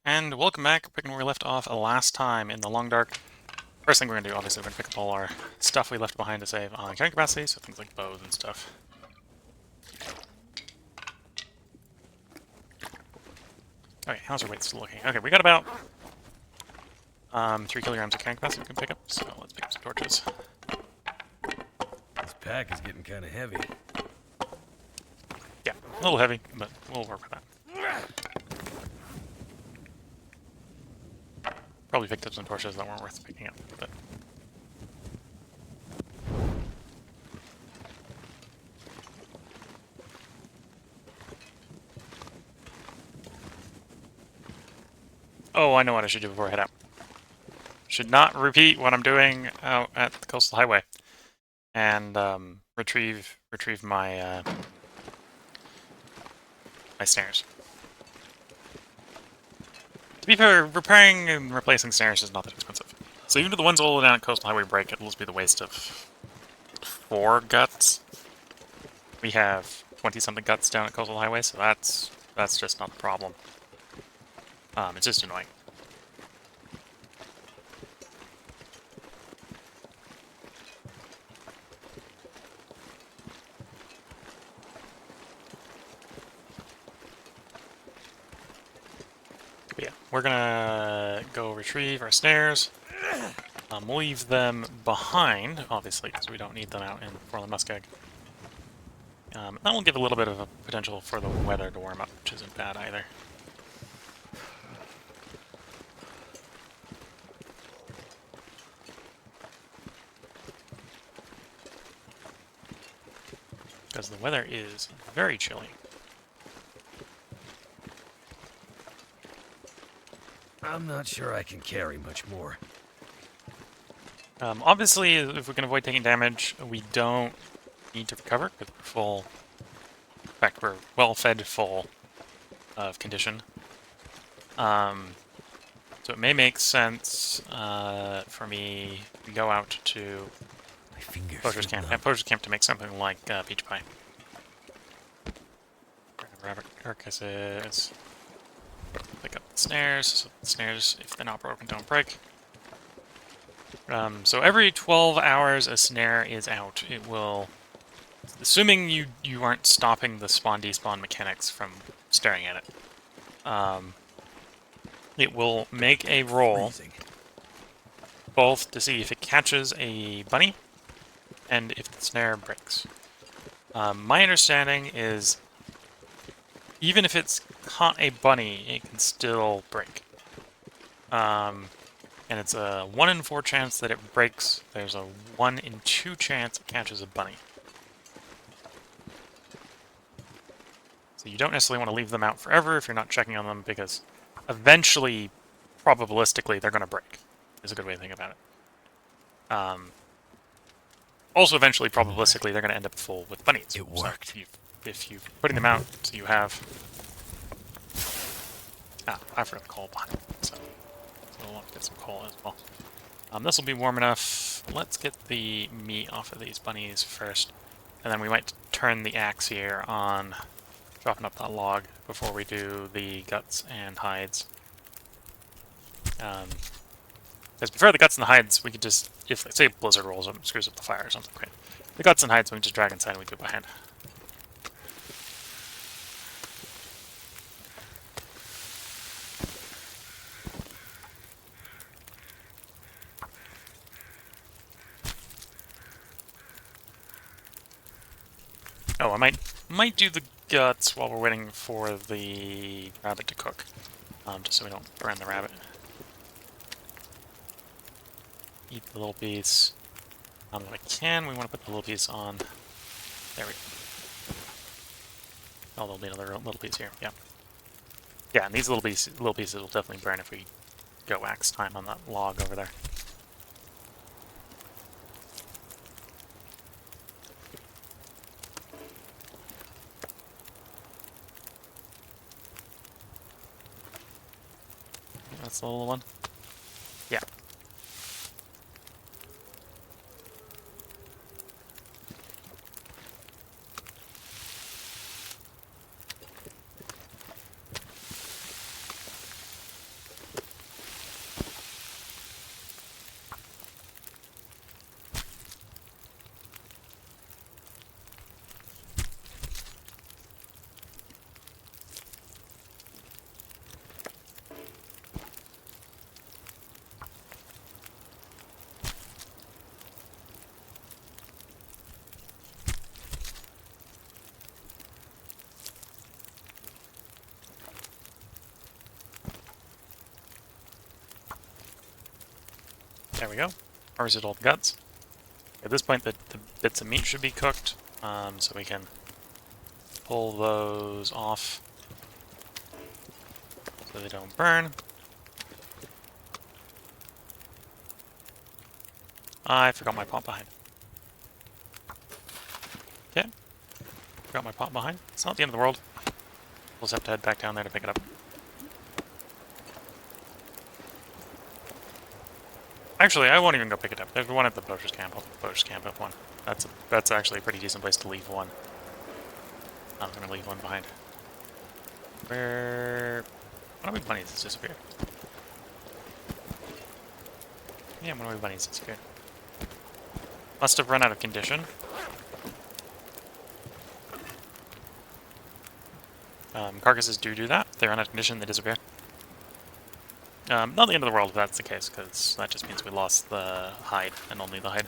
And welcome back, picking where we left off last time in the Long Dark. First thing we're going to do, obviously, we're going to pick up all our stuff we left behind to save on carrying capacity, so things like bows and stuff. Okay, how's our weight still looking? Okay, we got about 3 kilograms of carrying capacity we can pick up, so let's pick up some torches. This pack is getting kind of heavy. Yeah, a little heavy, but we'll work with that. Probably picked up some torches that weren't worth picking up, but... Oh, I know what I should do before I head out. Should not repeat what I'm doing out at the coastal highway. And retrieve my my snares. To be fair, repairing and replacing snares is not that expensive. So even if the ones all down at coastal highway break, it'll just be the waste of 4 guts. We have 20-something guts down at coastal highway, so that's just not the problem. It's just annoying. But yeah, we're gonna go retrieve our snares. We'll leave them behind, obviously, because we don't need them out in Forlorn Muskeg. That will give a little bit of a potential for the weather to warm up, which isn't bad either. Because the weather is very chilly. I'm not sure I can carry much more. Obviously, if we can avoid taking damage, we don't need to recover, because we're full. In fact, we're well-fed full of condition. So it may make sense for me to go out to Poacher's Camp. Yeah, Poacher's Camp to make something like peach pie. Rabbit carcasses. Pick up the snares, so the snares, if they're not broken, don't break. So every 12 hours a snare is out. It will, assuming you aren't stopping the spawn-despawn mechanics from staring at it, it will make a roll, both to see if it catches a bunny and if the snare breaks. My understanding is, even if it's caught a bunny, it can still break. And it's a 1 in 4 chance that it breaks. There's a 1 in 2 chance it catches a bunny. So you don't necessarily want to leave them out forever if you're not checking on them, because eventually, probabilistically, they're going to break, is a good way to think about it. Also, eventually, probabilistically, they're going to end up full with bunnies. It worked. So if you're putting them out, so you have... I forgot the coal behind, so we'll want to get some coal as well. This will be warm enough. Let's get the meat off of these bunnies first, and then we might turn the axe here on chopping up that log before we do the guts and hides. Because before the guts and the hides, we could just, if, say, blizzard rolls up and screws up the fire or something, okay. The guts and hides we can just drag inside and we do it by hand. Oh, I might do the guts while we're waiting for the rabbit to cook, just so we don't burn the rabbit. Eat the little piece. If I can, we want to put the little piece on. There we go. Oh, there'll be another little piece here. Yeah. Yeah, and these little pieces will definitely burn if we go axe time on that log over there. That's the little one. Yeah. There we go. Harvested all the guts. At this point, the bits of meat should be cooked, so we can pull those off so they don't burn. I forgot my pot behind. Okay. Forgot my pot behind. It's not the end of the world. We'll just have to head back down there to pick it up. Actually, I won't even go pick it up. There's one at the poacher's camp. I'll put the poacher's camp at one. That's actually a pretty decent place to leave one. I'm gonna leave one behind. Where... One of my bunnies has disappeared. Yeah, one of my bunnies disappeared. Must have run out of condition. Carcasses do that. If they run out of condition, they disappear. Not the end of the world if that's the case, because that just means we lost the hide, and only the hide.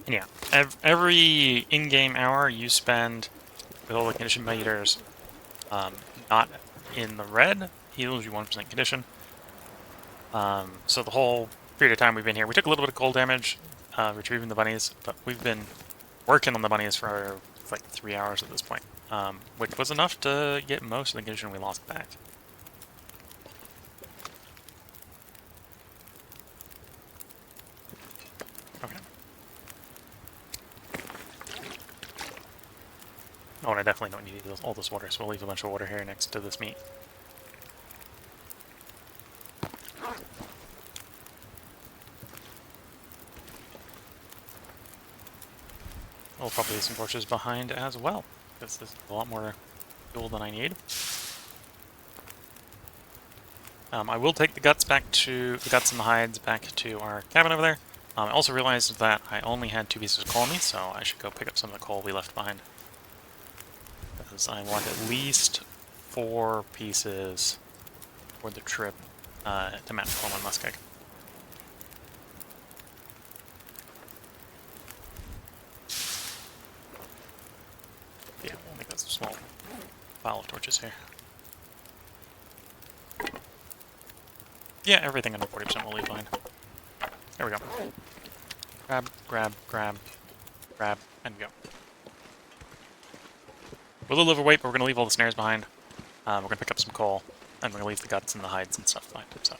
And yeah, every in-game hour you spend with all the condition meters not in the red heals you 1% condition. So the whole period of time we've been here, we took a little bit of cold damage retrieving the bunnies, but we've been working on the bunnies for like 3 hours at this point, which was enough to get most of the condition we lost back. Okay. Oh, and I definitely don't need all this water, so we'll leave a bunch of water here next to this meat. I'll probably leave some torches behind as well, because this is a lot more fuel than I need. I will take the guts and the hides back to our cabin over there. I also realized that I only had 2 pieces of coal on me, so I should go pick up some of the coal we left behind. Because I want at least 4 pieces for the trip to map Forlorn Muskeg. Yeah, we'll make a small pile of torches here. Yeah, everything under 40% will leave behind. There we go. Grab, grab, grab, grab, and go. We're a little overweight, but we're going to leave all the snares behind. We're going to pick up some coal, and we're going to leave the guts and the hides and stuff behind. So.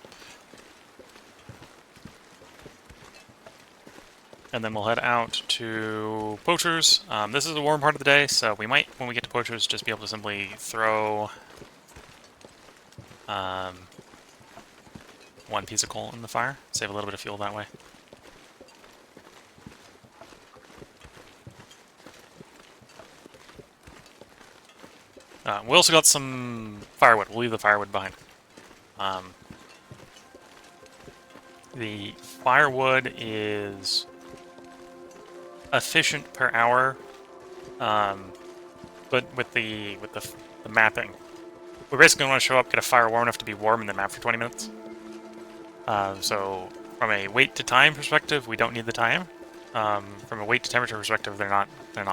And then we'll head out to Poacher's. This is a warm part of the day, so we might, when we get to Poacher's, just be able to simply throw 1 piece of coal in the fire. Save a little bit of fuel that way. We also got some firewood. We'll leave the firewood behind. The firewood is efficient per hour, but with the mapping, we're basically going to show up, get a fire warm enough to be warm, and then map for 20 minutes. So from a weight to time perspective, we don't need the time. From a weight to temperature perspective, they're not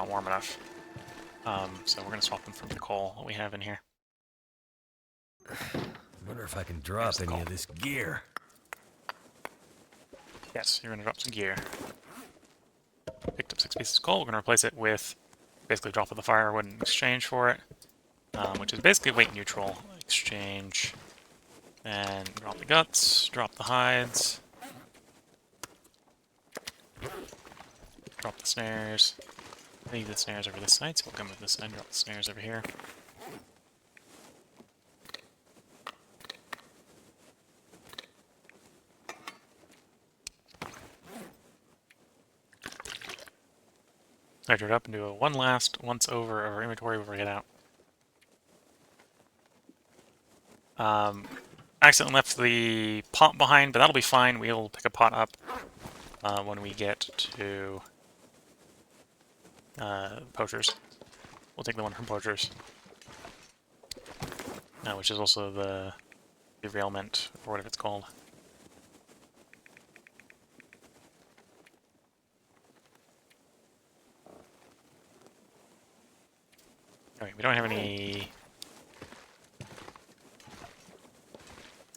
warm enough. So we're going to swap them from the coal that we have in here. Wonder if I can drop any of this gear. Yes, you're going to drop some gear. Picked up 6 pieces of coal. We're going to replace it with basically drop of the firewood in exchange for it, which is basically weight neutral. Exchange, and drop the guts, drop the hides, drop the snares. Leave the snares over this side, so we'll come with this side, drop the snares over here. Measure it up and do a one last once over of our inventory before we get out. Accidentally left the pot behind, but that'll be fine. We'll pick a pot up when we get to poachers. We'll take the one from poachers. Which is also the derailment, or whatever it's called. Okay, we don't have any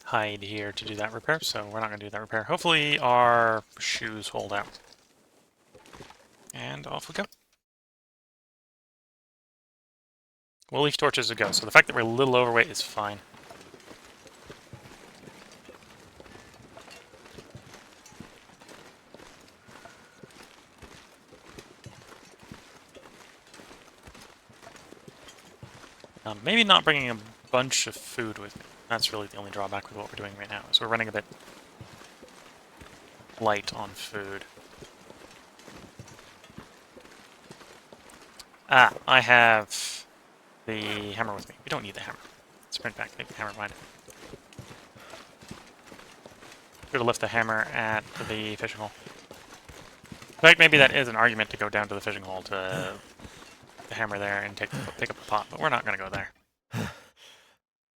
hide here to do that repair, so we're not going to do that repair. Hopefully our shoes hold out. And off we go. We'll leave torches to go, so the fact that we're a little overweight is fine. Maybe not bringing a bunch of food with me. That's really the only drawback with what we're doing right now, is we're running a bit light on food. Ah, I have the hammer with me. We don't need the hammer. Sprint back, take the hammer, mind. Could have left the hammer at the fishing hole. In fact, maybe that is an argument to go down to the fishing hole to the hammer there and pick up the pot, but we're not going to go there.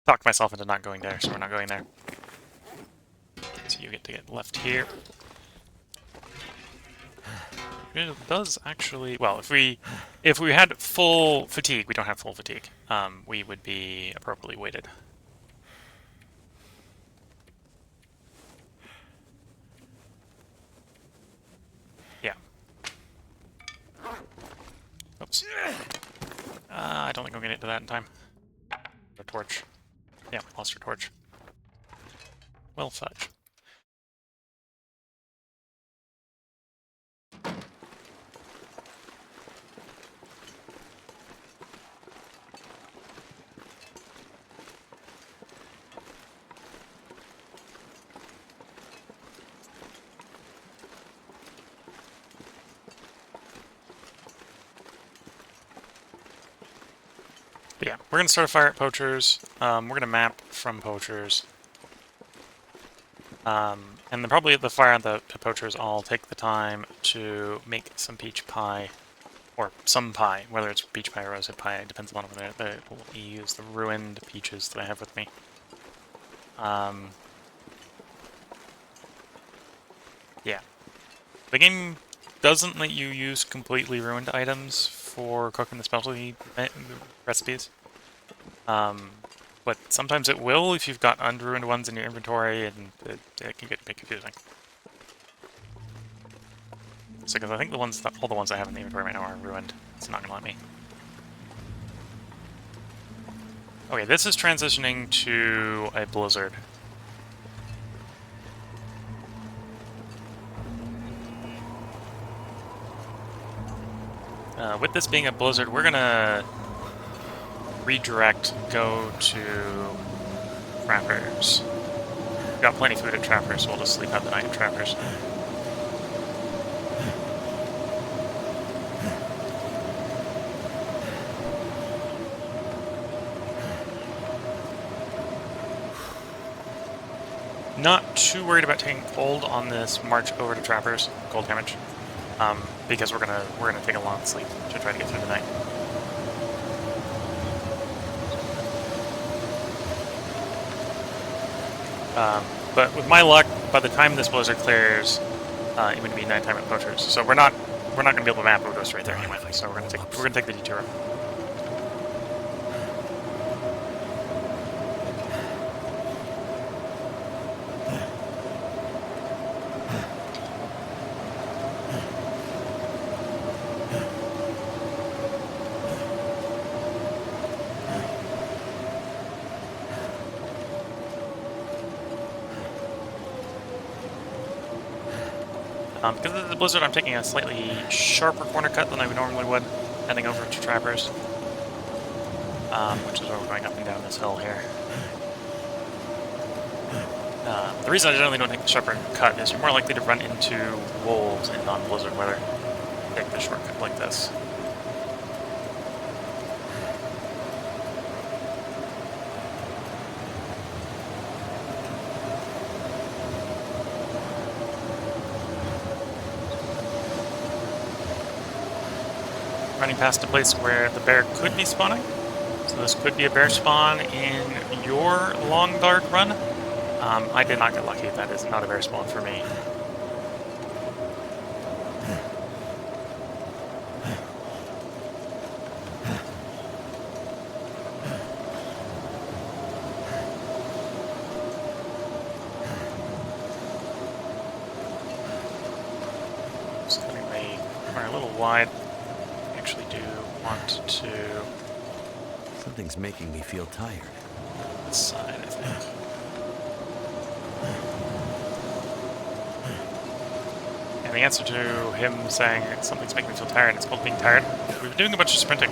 Talked myself into not going there, so we're not going there. So you get to get left here. It does actually... Well, if we had full fatigue, we don't have full fatigue, we would be appropriately weighted. Yeah. Oops. I don't think I'm going to get to that in time. A torch. Yeah, lost our torch. Well, fudge. But yeah, we're going to start a fire at poachers. We're going to map from poachers. And then probably at the fire at the poachers, I'll take the time to make some peach pie. Or some pie, whether it's peach pie or roasted pie, it depends on whether they will use the ruined peaches that I have with me. Yeah. The game doesn't let you use completely ruined items for cooking the specialty recipes. But sometimes it will if you've got unruined ones in your inventory, and it can get a bit confusing. So, because I think all the ones I have in the inventory right now are ruined, it's not gonna let me. Okay, this is transitioning to a blizzard. With this being a blizzard, we're gonna redirect, go to Trappers. We've got plenty of food at Trappers, so we'll just sleep out the night at Trappers. Not too worried about taking cold on this march over to Trappers, cold damage, because we're gonna take a long sleep to try to get through the night. But with my luck, by the time this blizzard clears, it would be nighttime at poachers. So we're not gonna be able to map Odos right there anyway. So we're gonna take the detour. Because of the blizzard, I'm taking a slightly sharper corner cut than I normally would, heading over to Trappers, which is where we're going up and down this hill here. The reason I generally don't take the sharper cut is you're more likely to run into wolves in non-blizzard weather. Take the shortcut like this. running past a place where the bear could be spawning. So this could be a bear spawn in your long dark run. I did not get lucky. That is not a bear spawn for me. Just cutting the corner a little wide. I actually do want to... Something's making me feel tired. This side, I think. And the answer to him saying something's making me feel tired, it's called being tired. We were doing a bunch of sprinting.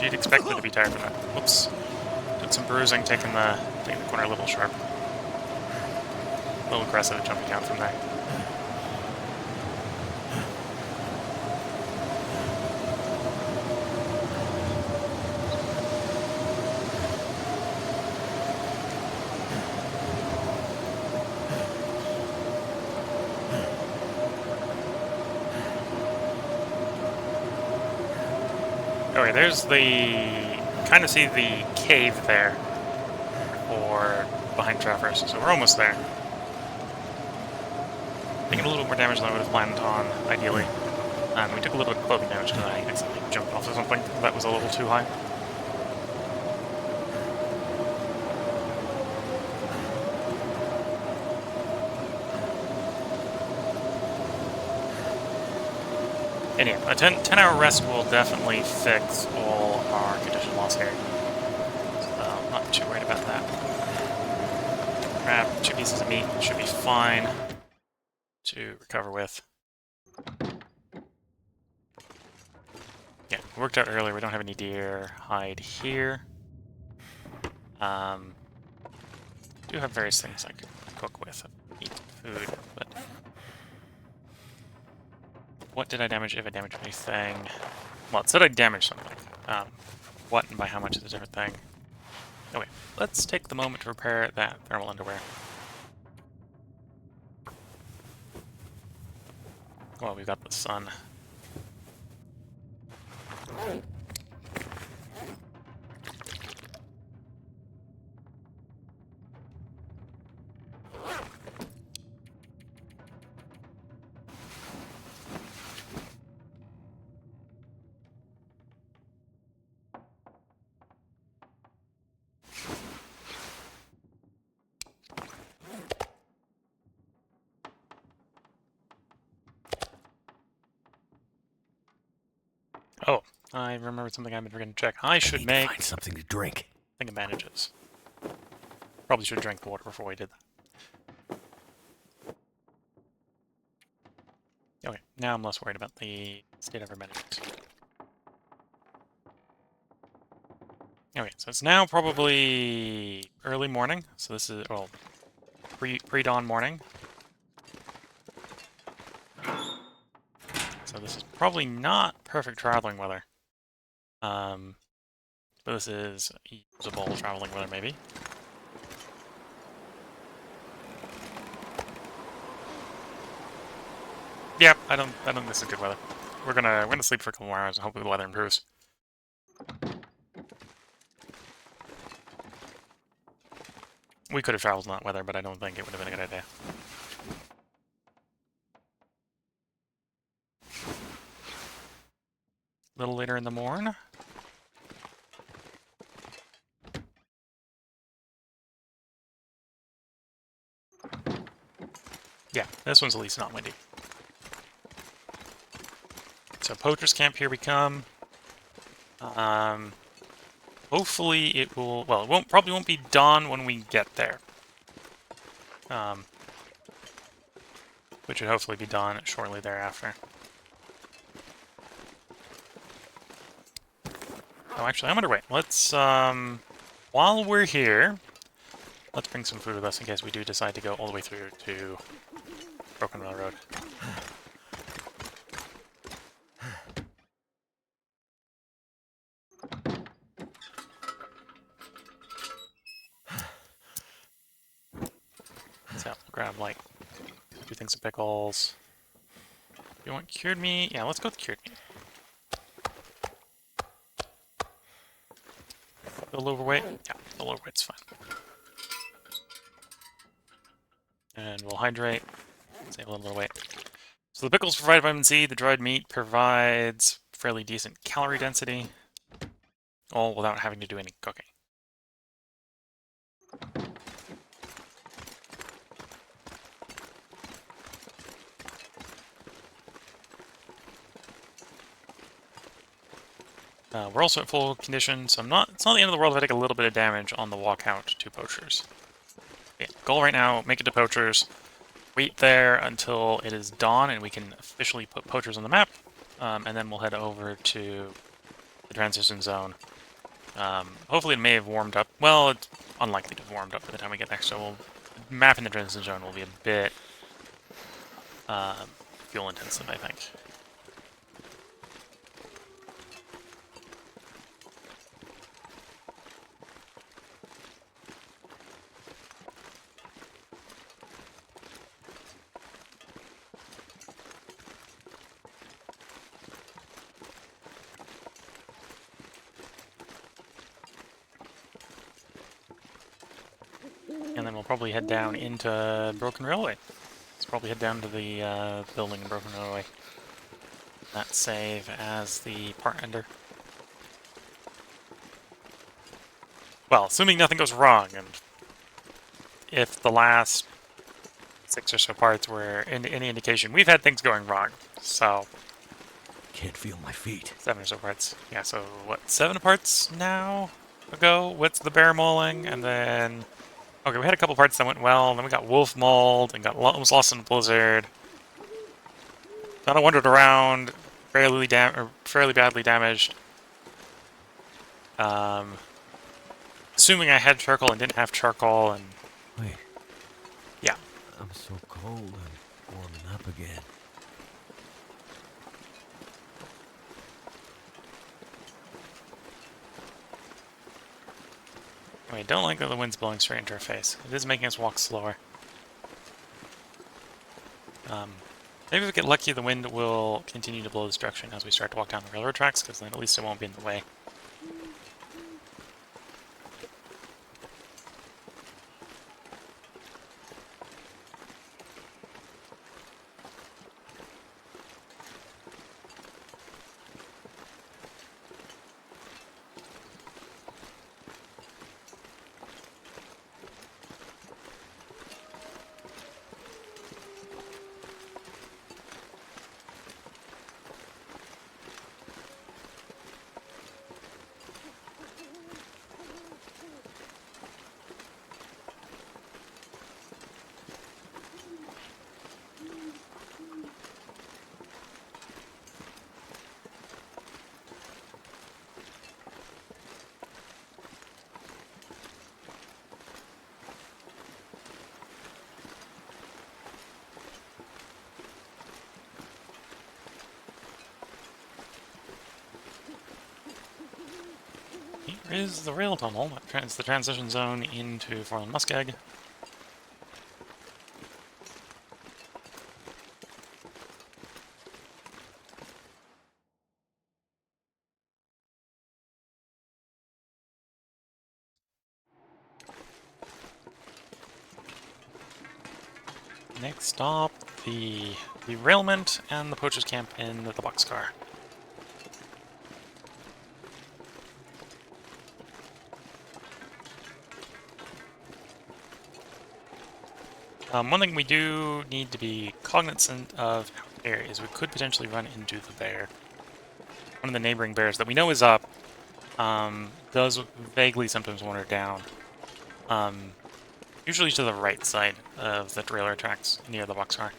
You'd expect me to be tired from that. Whoops. Did some bruising, taking the corner a little sharp. A little aggressive jumping down from there. Okay, there's the... kind of see the cave there, or behind Traverse, so we're almost there. Taking a little bit more damage than I would have planned on, ideally. We took a little bit of clothing damage because I accidentally jumped off of something that was a little too high. Anyway, a 10-hour rest will definitely fix all our condition loss here. So I'm not too worried about that. Grab 2 pieces of meat, should be fine to recover with. Yeah, it worked out earlier, we don't have any deer hide here. Do have various things I could cook with, eat food, but... What did I damage if I damaged anything? Well, it said I damaged something. What and by how much is a different thing. Okay, let's take the moment to repair that thermal underwear. Well, we've got the sun. Oh, I remembered something I've been forgetting to check. I should make... find something to drink. I think of bandages. Probably should drink the water before we did that. Okay, now I'm less worried about the state of our bandages. Okay, so it's now probably early morning. So this is, well, pre-dawn morning. So this is probably not perfect traveling weather. But this is usable traveling weather, maybe. Yeah, I don't think this is good weather. We're gonna sleep for a couple more hours and hopefully the weather improves. We could have traveled in that weather, but I don't think it would have been a good idea. A little later in the morn. Yeah, this one's at least not windy. So Poacher's Camp, here we come. Hopefully it will... Well, it probably won't be dawn when we get there. Which should hopefully be dawn shortly thereafter. Oh, actually, I'm underway. Let's, while we're here, let's bring some food with us in case we do decide to go all the way through to Broken Railroad. So, we'll grab, like, 2 things of pickles. You want cured meat? Yeah, let's go with cured meat. Still overweight? Yeah, still overweight's fine. And we'll hydrate. Save a little bit of weight. So the pickles provide vitamin C, the dried meat provides fairly decent calorie density, all without having to do any cooking. We're also at full condition, so it's not the end of the world if I take a little bit of damage on the walk out to poachers. Okay, goal right now, make it to poachers. Wait there until it is dawn and we can officially put poachers on the map, and then we'll head over to the transition zone. Hopefully it may have warmed up. Well, it's unlikely to have warmed up by the time we get there, so mapping the transition zone will be a bit fuel intensive, I think. And then we'll probably head down into Broken Railway. Let's probably head down to the building in Broken Railway. That save as the part ender. Well, assuming nothing goes wrong, and if the last 6 or so parts were any indication, we've had things going wrong. So Can't feel my feet. 7 or so parts. Yeah, so what, 7 parts now ago with the bear mauling, and then... Okay, we had a couple parts that went well, and then we got wolf mauled, and got almost lost in a blizzard. Kind of wandered around, fairly badly damaged. Assuming I had charcoal and didn't have charcoal, and... Wait. Yeah. I'm so cold. I'm warming up again. I don't like that the wind's blowing straight into our face. It is making us walk slower. Maybe if we get lucky, the wind will continue to blow this direction as we start to walk down the railroad tracks, because then at least it won't be in the way. Here is the rail tunnel. It's the transition zone into Forlorn Muskeg. Next stop, the derailment and the poacher's camp in the boxcar. One thing we do need to be cognizant of out there is we could potentially run into the bear. One of the neighboring bears that we know is up does vaguely sometimes wander down. Usually to the right side of the railroad tracks near the boxcar.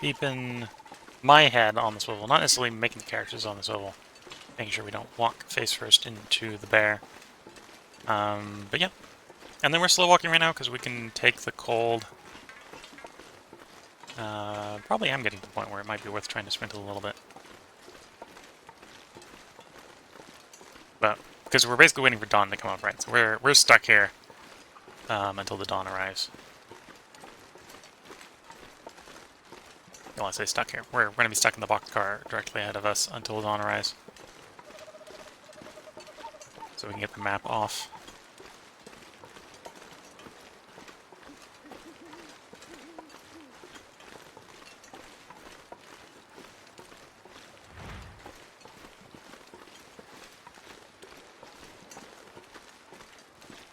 keeping my head on the swivel, not necessarily making the characters on the swivel, making sure we don't walk face first into the bear. But yeah, and then we're slow walking right now because we can take the cold. Probably am getting to the point where it might be worth trying to sprint a little bit. But because we're basically waiting for dawn to come up, right? So we're stuck here until the dawn arrives. I want to say stuck here. We're going to be stuck in the boxcar directly ahead of us until the dawn arrives. So we can get the map off.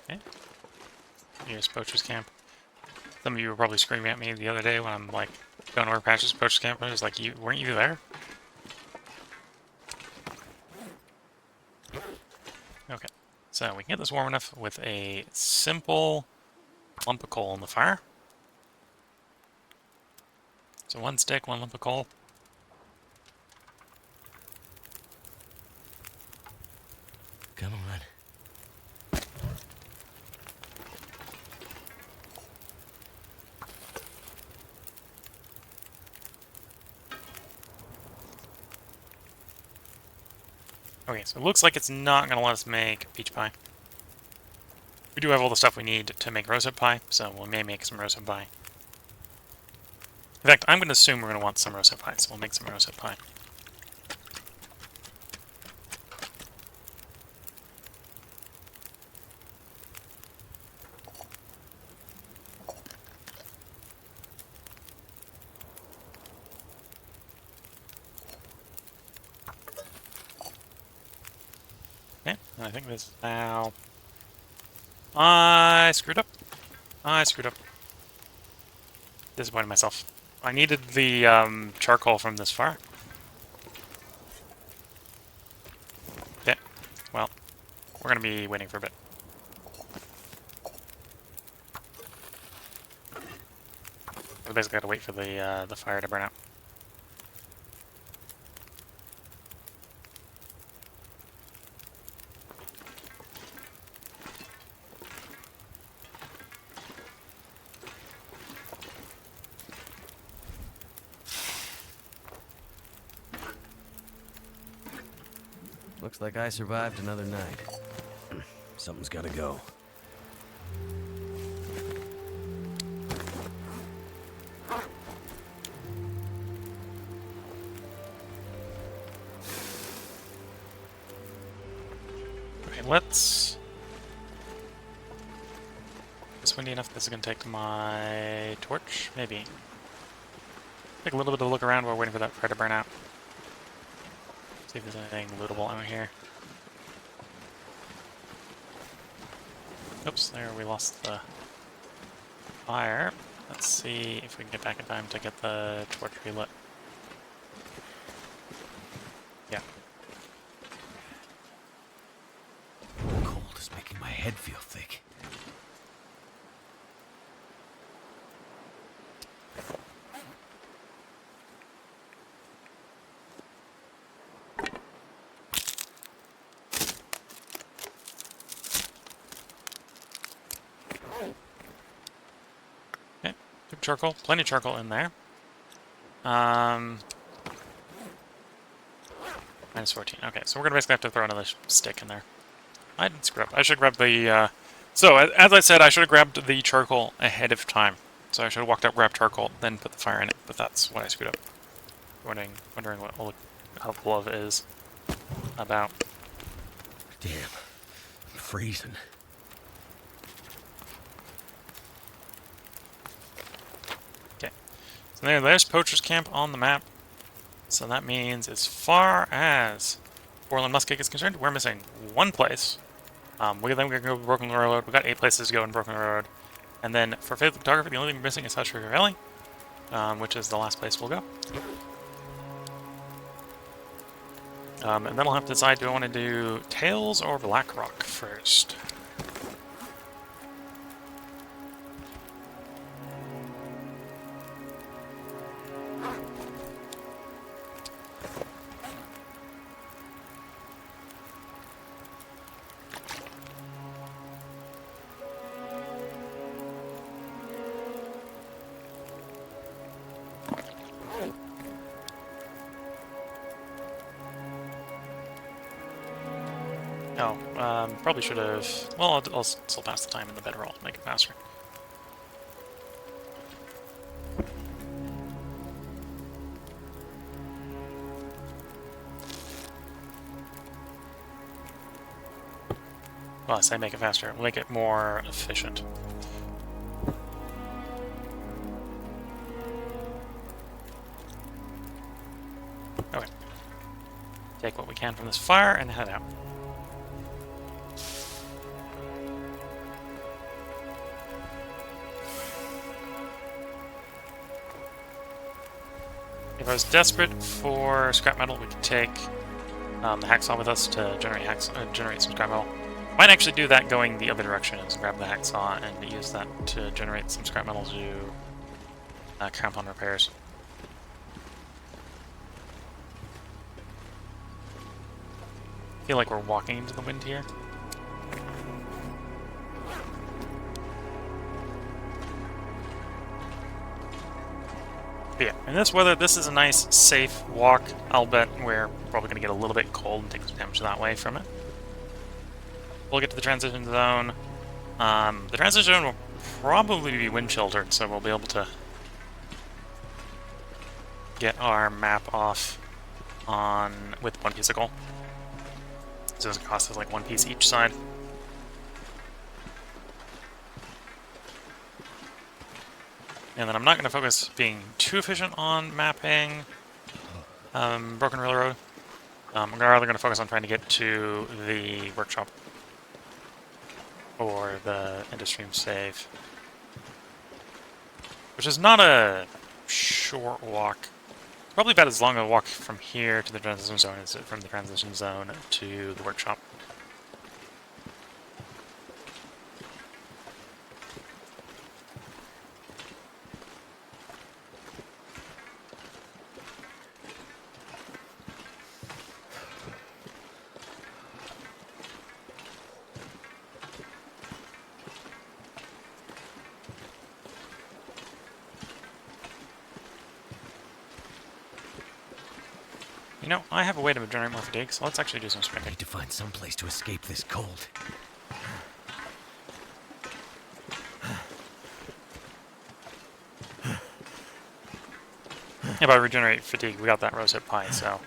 Okay. Here's Poacher's Camp. Some of you were probably screaming at me the other day when I'm like going over patches of Poacher's Camp. I was like, weren't you there? Okay. So we can get this warm enough with a simple lump of coal in the fire. So 1 stick, 1 lump of coal. Come on. Okay, so it looks like it's not going to let us make peach pie. We do have all the stuff we need to make rosehip pie, so we may make some rosehip pie. In fact, I'm going to assume we're going to want some rosehip pie, so we'll make some rosehip pie. Okay, I think this is now... I screwed up. Disappointed myself. I needed the charcoal from this fire. Okay, well, we're going to be waiting for a bit. We basically got to wait for the fire to burn out. Looks like I survived another night. Something's gotta go. Okay, let's... It's windy enough this is going to take my torch? Maybe. Take a little bit of a look around while we're waiting for that fire to burn out. See if there's anything lootable out here. Oops, there we lost the fire. Let's see if we can get back in time to get the torch relit. Yeah. Cold is making my head feel thick. Okay, took charcoal. Plenty of charcoal in there. Minus 14. Okay, so we're gonna basically have to throw another stick in there. I didn't screw up. I should grab the, So, as I said, I should have grabbed the charcoal ahead of time. So I should have walked up, grabbed charcoal, then put the fire in it, but that's what I screwed up. Wondering what all the love is about. Damn. I'm freezing. Okay. So there's Poacher's Camp on the map. So that means as far as Forlorn Muskeg is concerned, we're missing 1 place. Then we're going to go to Broken Road. We've got 8 places to go in Broken Road. And then for Faithful Photography, the only thing we're missing is Hush River Valley, which is the last place we'll go. And then I'll have to decide, do I want to do Tails or Black Rock first? Probably should have... Well, I'll still pass the time in the bedroll, make it faster. Well, I say make it faster. We'll make it more efficient. Okay. Take what we can from this fire and head out. If I was desperate for scrap metal, we could take the hacksaw with us to generate some scrap metal. Might actually do that going the other direction, is grab the hacksaw and use that to generate some scrap metal to cramp on repairs. I feel like we're walking into the wind here. But yeah, in this weather, this is a nice, safe walk. I'll bet we're probably going to get a little bit cold and take some damage that way from it. We'll get to the transition zone. The transition zone will probably be wind sheltered, so we'll be able to get our map off with one piece of coal. So it costs us like one piece each side. And then I'm not going to focus being too efficient on mapping Broken Railroad. I'm rather going to focus on trying to get to the workshop or the end-of-stream save, which is not a short walk. Probably about as long a walk from here to the transition zone as from the transition zone to the workshop. You know, I have a way to generate more fatigue, so let's actually do some I sprinting. need to find some place to escape this cold. Yeah, by regenerate fatigue, we got that rosehip pie, so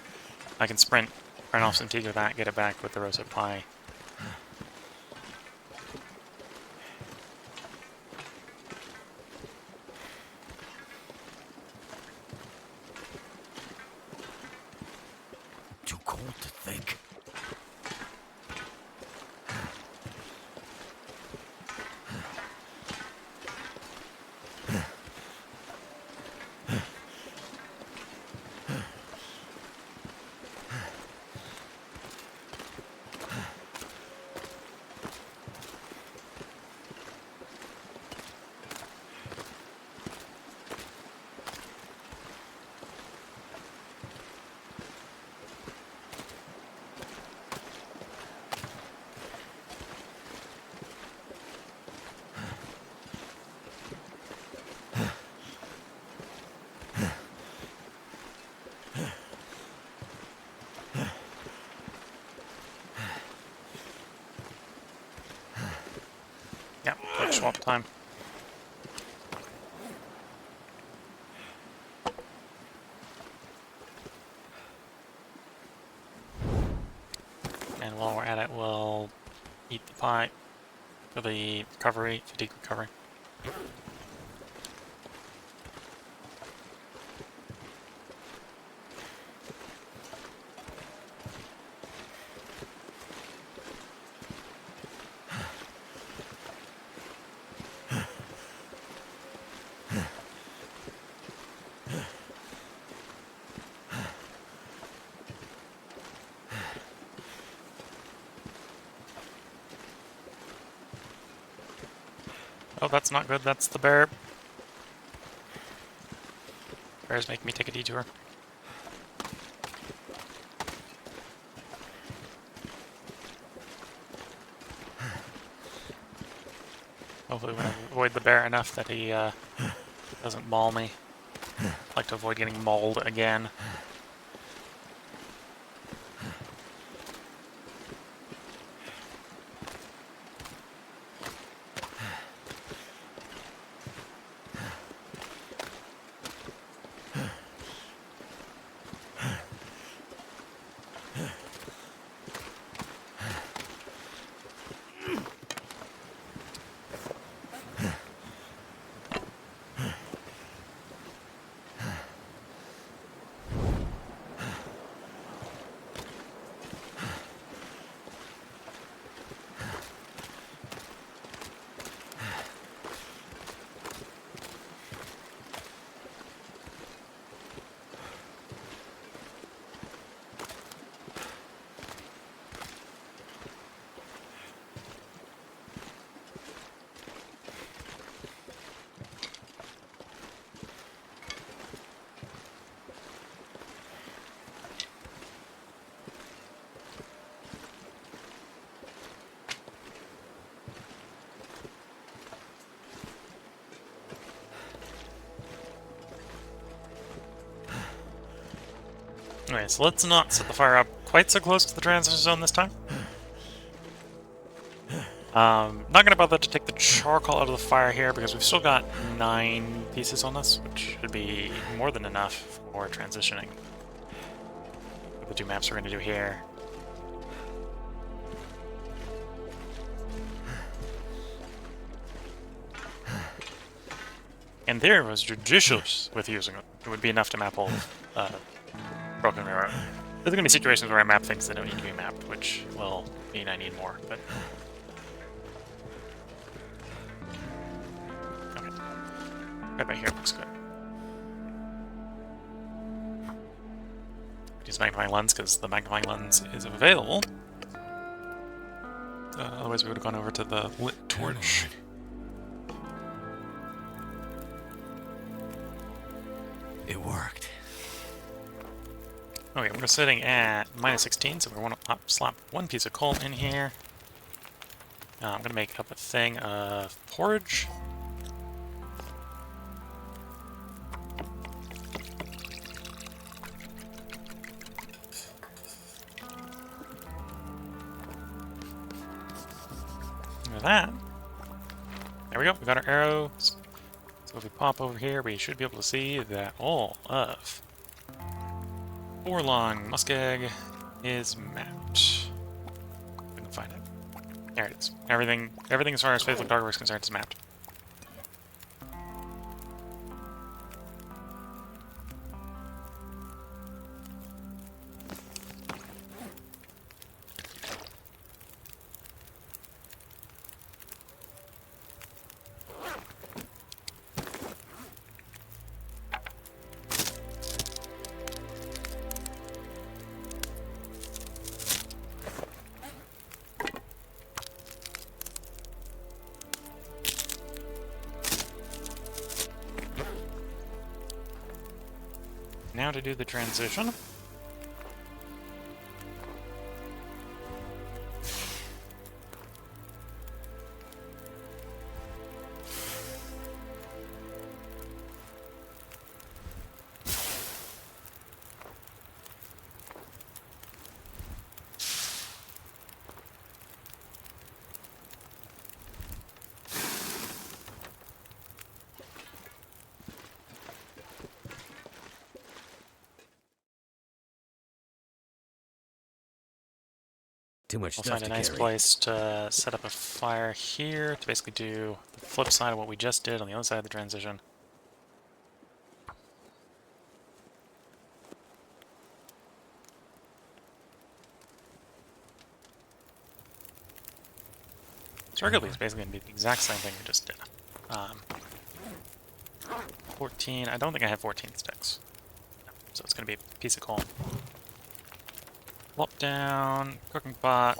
I can sprint, burn off some fatigue with that, get it back with the rosehip pie. Too cold to think. Yeah, quick swap time. And while we're at it, we'll eat the pie for the recovery, fatigue recovery. Oh, that's not good. That's the bear. Bears make me take a detour. Hopefully we can avoid the bear enough that he doesn't maul me. I'd like to avoid getting mauled again. Okay, so let's not set the fire up quite so close to the transition zone this time. Not gonna bother to take the charcoal out of the fire here because we've still got 9 pieces on this, which should be more than enough for transitioning. The 2 maps we're gonna do here. And there was judicious with using it. It would be enough to map all Broken Mirror. There's gonna be situations where I map things that don't need to be mapped, which will mean I need more, but... Okay. Right back here looks good. Use magnifying lens, because the magnifying lens is available. Otherwise we would have gone over to the lit torch. It worked. Okay, we're sitting at -16, so we want to slap 1 piece of coal in here. I'm going to make up a thing of porridge. Look at that. There we go, we got our arrows. So if we pop over here, we should be able to see that all of Forlorn Muskeg is mapped. Couldn't find it. There it is. Everything as far as Faithful Darkwork is concerned is mapped. Now to do the transition. Too much We'll stuff find a to nice carry. place to set up a fire here to basically do the flip side of what we just did on the other side of the transition. Circularly is basically going to be the exact same thing we just did. 14, I don't think I have 14 sticks. So it's going to be a piece of coal. Plop down, cooking pot.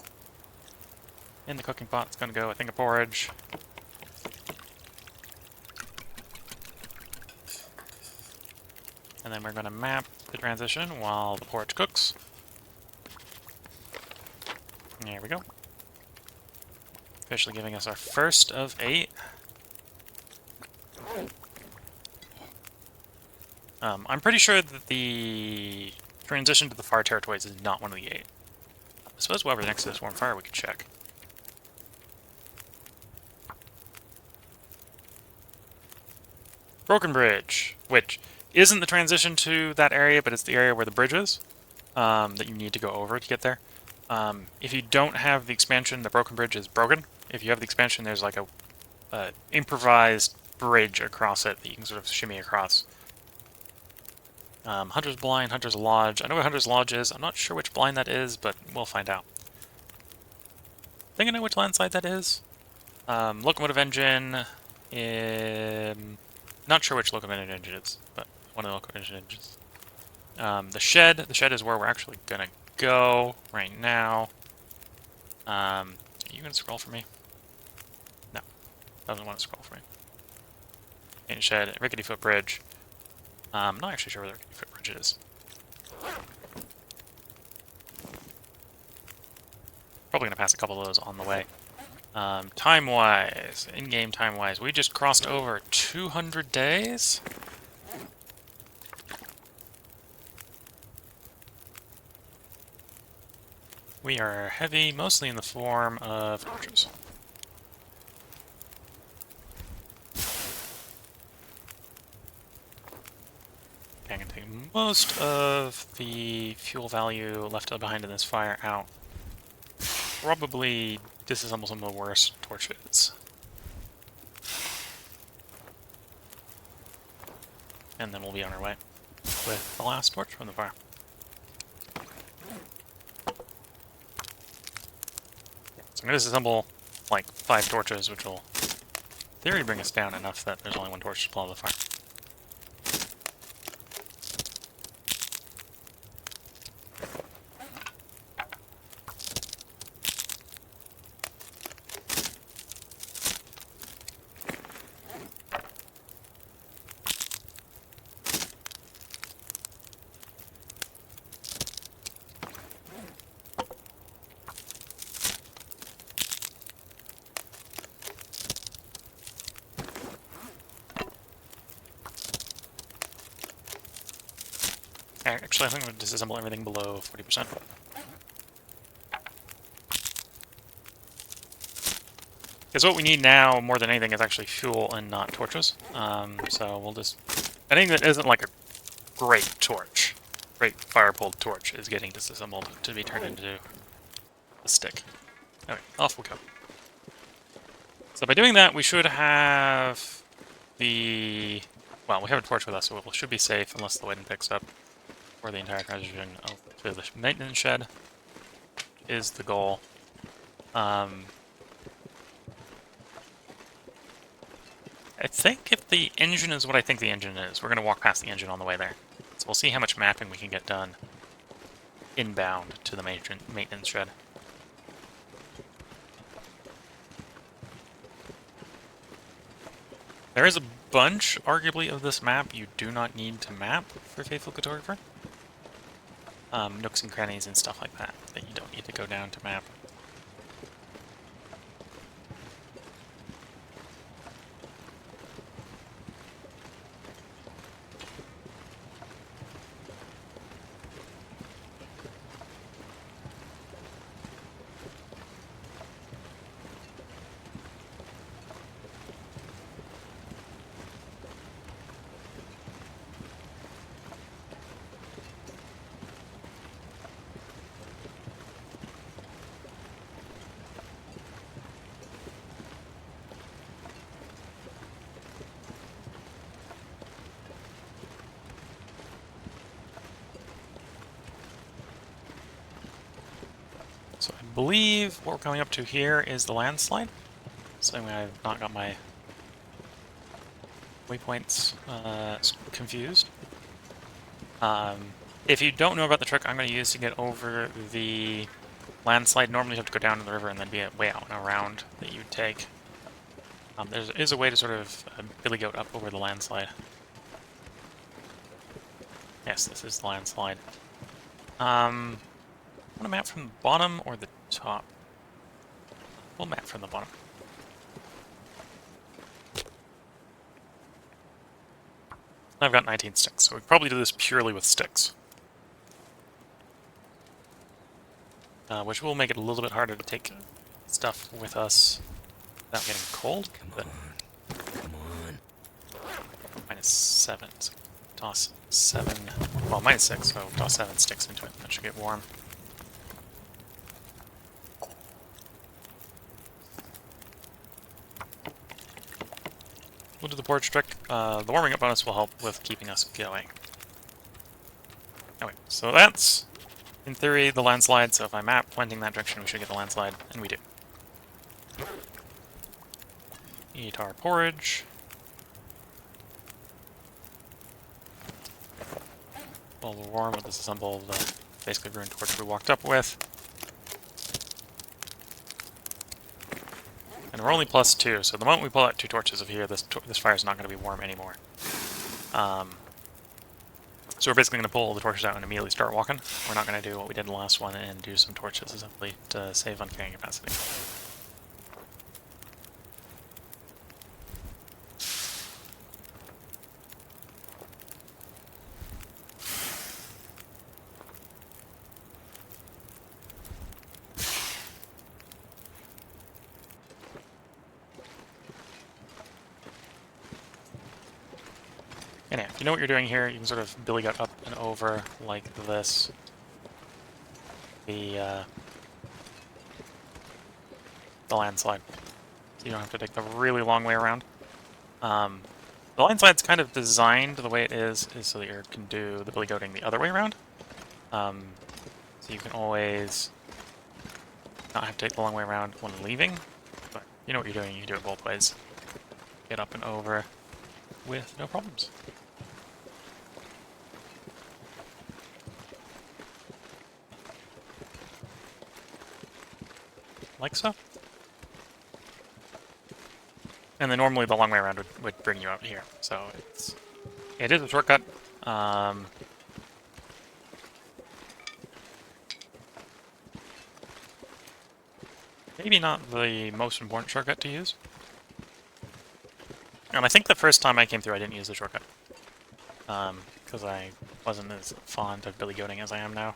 In the cooking pot, it's going to go a thing of porridge. And then we're going to map the transition while the porridge cooks. There we go. Officially giving us our first of 8. I'm pretty sure that the transition to the far territories is not one of the 8. I suppose while we're next to this warm fire, we could check. Broken Bridge, which isn't the transition to that area, but it's the area where the bridge is, that you need to go over to get there. If you don't have the expansion, the Broken Bridge is broken, if you have the expansion, there's like a improvised bridge across it that you can sort of shimmy across. Hunter's Blind, Hunter's Lodge. I know where Hunter's Lodge is. I'm not sure which blind that is, but we'll find out. I think I know which landslide that is. Locomotive engine. Not sure which locomotive engine it is, but one of the locomotive engines. The shed. The shed is where we're actually gonna go right now. Are you gonna scroll for me? No, doesn't want to scroll for me. Paint shed, rickety foot bridge. I'm not actually sure where the rickety foot bridge is. Probably gonna pass a couple of those on the way. Time-wise, in-game time-wise, we just crossed over 200 days. We are heavy, mostly in the form of torches. Okay, I'm gonna take most of the fuel value left behind in this fire out. Probably disassemble some of the worst torches. And then we'll be on our way with the last torch from the fire. So I'm going to disassemble like 5 torches, which will, in theory, bring us down enough that there's only 1 torch to blow the fire. Actually, I think I'm going to disassemble everything below 40%. Because what we need now, more than anything, is actually fuel and not torches. So we'll just... anything that isn't like a great torch, great fire-pulled torch, is getting disassembled to be turned into a stick. Okay, off we go. So by doing that, we should have the... well, we have a torch with us, so we should be safe unless the wind picks up. Or the entire transition to the maintenance shed is the goal. I think if the engine is what I think the engine is, we're going to walk past the engine on the way there. So we'll see how much mapping we can get done inbound to the maintenance shed. There is a bunch, arguably, of this map you do not need to map for Faithful Cartographer. Nooks and crannies and stuff like that you don't need to go down to map. So I believe what we're coming up to here is the landslide. So I've not got my waypoints confused. If you don't know about the trick I'm going to use to get over the landslide, normally you have to go down to the river and then be a way out and around that you'd take. There is a way to sort of billy goat up over the landslide. Yes, this is the landslide. Want to map from the bottom or the top? We'll map from the bottom. I've got 19 sticks, so we probably do this purely with sticks. Which will make it a little bit harder to take stuff with us without getting cold. Come on. -7, so toss 7, well, -6, so toss 7 sticks into it. That should get warm. we'll do the porch trick. The warming up bonus will help with keeping us going. Okay, so that's, in theory, the landslide. So if I map pointing that direction, we should get the landslide, and we do. Eat our porridge. While we're warm, we'll disassemble the basically ruined torch we walked up with. And we're only +2, so the moment we pull out 2 torches of here, this fire is not going to be warm anymore. So we're basically going to pull the torches out and immediately start walking. We're not going to do what we did in the last one and do some torches simply to save on carrying capacity. And yeah, if you know what you're doing here, you can sort of billy gut up and over like this. The landslide. So you don't have to take the really long way around. The landslide's kind of designed the way it is so that you can do the billy goating the other way around. So you can always not have to take the long way around when leaving. But you know what you're doing, you can do it both ways. Get up and over with no problems. Like so. And then normally the long way around would bring you out here. So it is a shortcut. Maybe not the most important shortcut to use. And I think the first time I came through I didn't use the shortcut. Because I wasn't as fond of billy goating as I am now.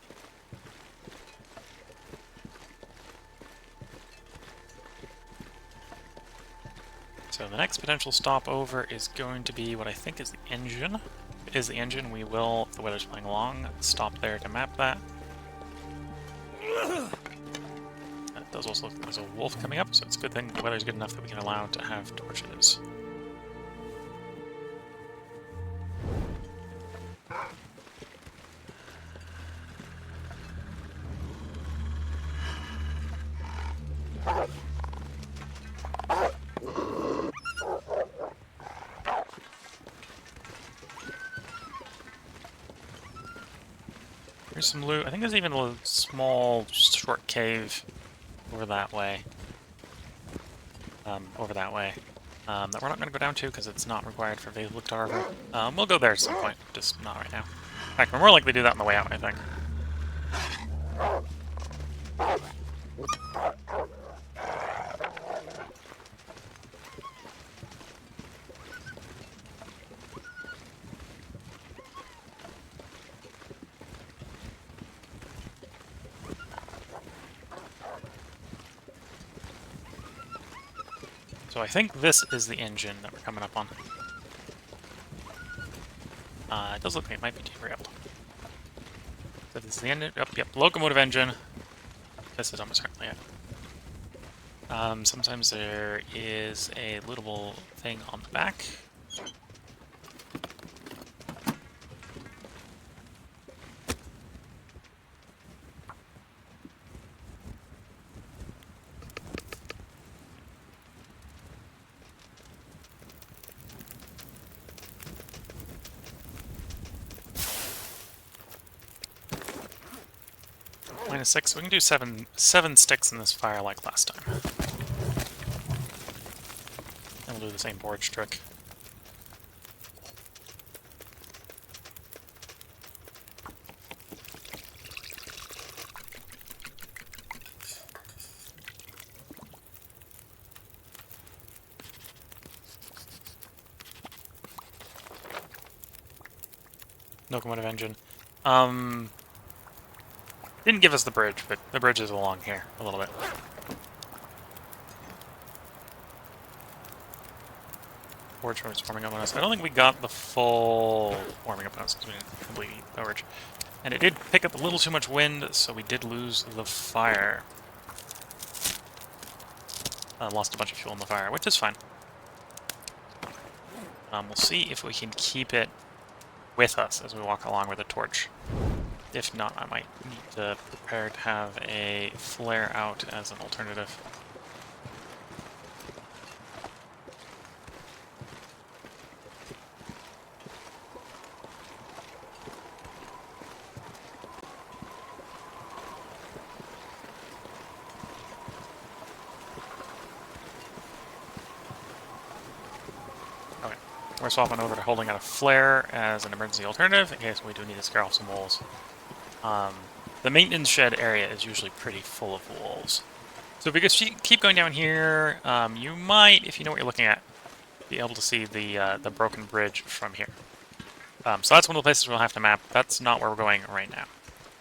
So the next potential stopover is going to be what I think is the engine. If it is the engine, we will, if the weather's playing along, stop there to map that. That does also look like there's a wolf coming up, so it's a good thing the weather's good enough that we can allow to have torches. There's some loot. I think there's even a small, short cave over that way. That we're not going to go down to because it's not required for Valutar. We'll go there at some point, just not right now. In fact, we're more likely to do that on the way out, I think. So I think this is the engine that we're coming up on. It does look like it might be derailed. So this is the engine. Yep, locomotive engine. This is almost certainly it. Sometimes there is a lootable thing on the back. -6, so we can do seven sticks in this fire like last time. And we'll do the same porridge trick. Locomotive engine. Didn't give us the bridge, but the bridge is along here a little bit. Forge was warming up on us. I don't think we got the full warming up on us because we didn't completely eat the forge. And it did pick up a little too much wind, so we did lose the fire. Lost a bunch of fuel in the fire, which is fine. We'll see if we can keep it with us as we walk along with a torch. If not, I might need to prepare to have a flare out as an alternative. Okay, we're swapping over to holding out a flare as an emergency alternative in case we do need to scare off some wolves. The maintenance shed area is usually pretty full of wolves. So if we just keep going down here, you might, if you know what you're looking at, be able to see the broken bridge from here. So that's one of the places we'll have to map. That's not where we're going right now.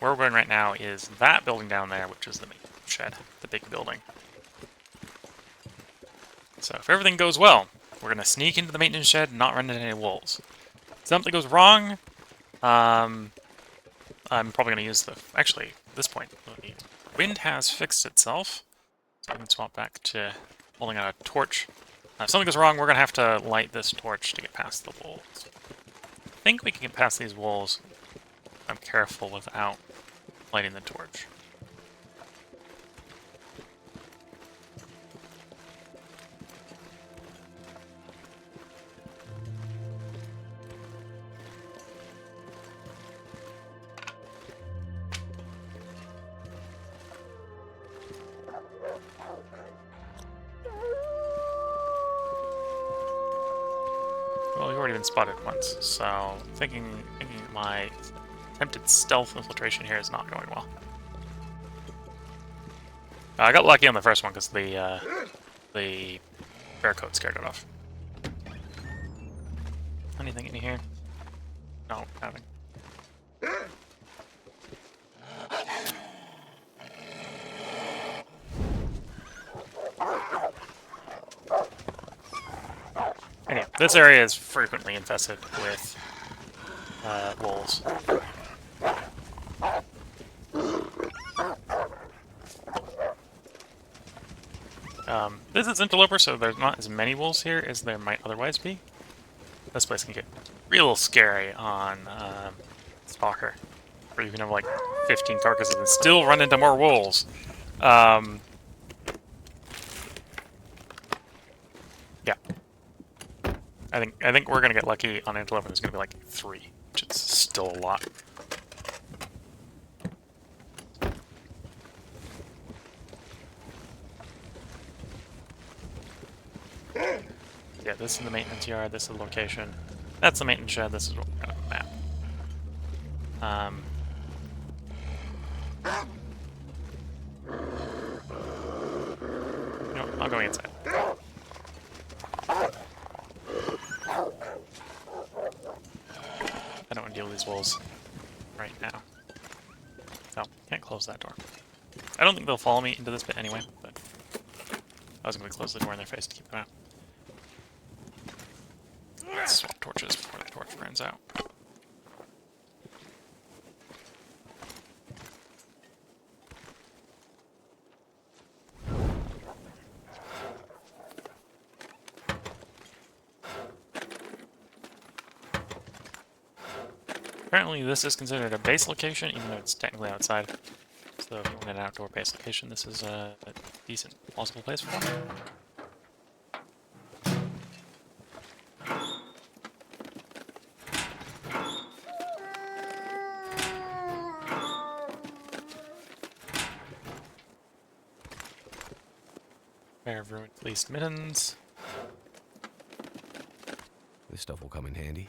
Where we're going right now is that building down there, which is the maintenance shed, the big building. So if everything goes well, we're going to sneak into the maintenance shed and not run into any wolves. If something goes wrong, I'm probably going to use the... Actually, at this point, the wind has fixed itself. So I can swap back to holding out a torch. If something goes wrong, we're going to have to light this torch to get past the wolves. I think we can get past these wolves if I'm careful without lighting the torch. Well, we've already been spotted once, so thinking my attempted stealth infiltration here is not going well. I got lucky on the first one because the bear coat scared it off. Anything in here? No, nothing. Anyway, this area is frequently infested with wolves. This is Interloper, so there's not as many wolves here as there might otherwise be. This place can get real scary on Stalker, where you can have like 15 carcasses and still run into more wolves. Yeah. I think we're gonna get lucky on Interloper. There's gonna be like 3, which is still a lot. Yeah, this is the maintenance yard, this is the location. That's the maintenance shed, this is what we're gonna map. No, I'm going inside. I don't want to deal with these wolves right now. No, can't close that door. I don't think they'll follow me into this bit anyway, but I was going to close the door in their face to keep them out. Let's swap torches before the torch burns out. Apparently this is considered a base location, even though it's technically outside. So if you want an outdoor base location, this is a decent, plausible place for one. Pair of ruined fleeced mittens. This stuff will come in handy.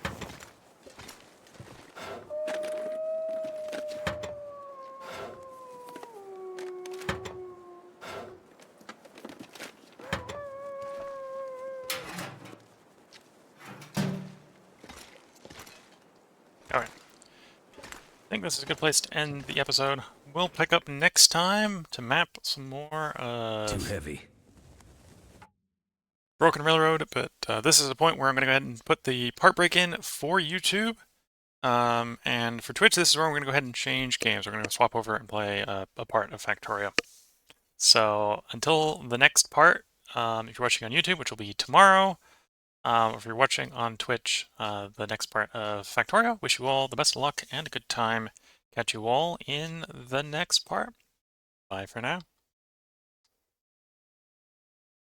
Alright. I think this is a good place to end the episode. We'll pick up next time to map some more Too heavy. Broken Railroad, but this is a point where I'm going to go ahead and put the part break in for YouTube. And for Twitch, this is where we're going to go ahead and change games. We're going to swap over and play a part of Factorio. So until the next part, if you're watching on YouTube, which will be tomorrow, If you're watching on Twitch, the next part of Factorio, wish you all the best of luck and a good time. Catch you all in the next part. Bye for now.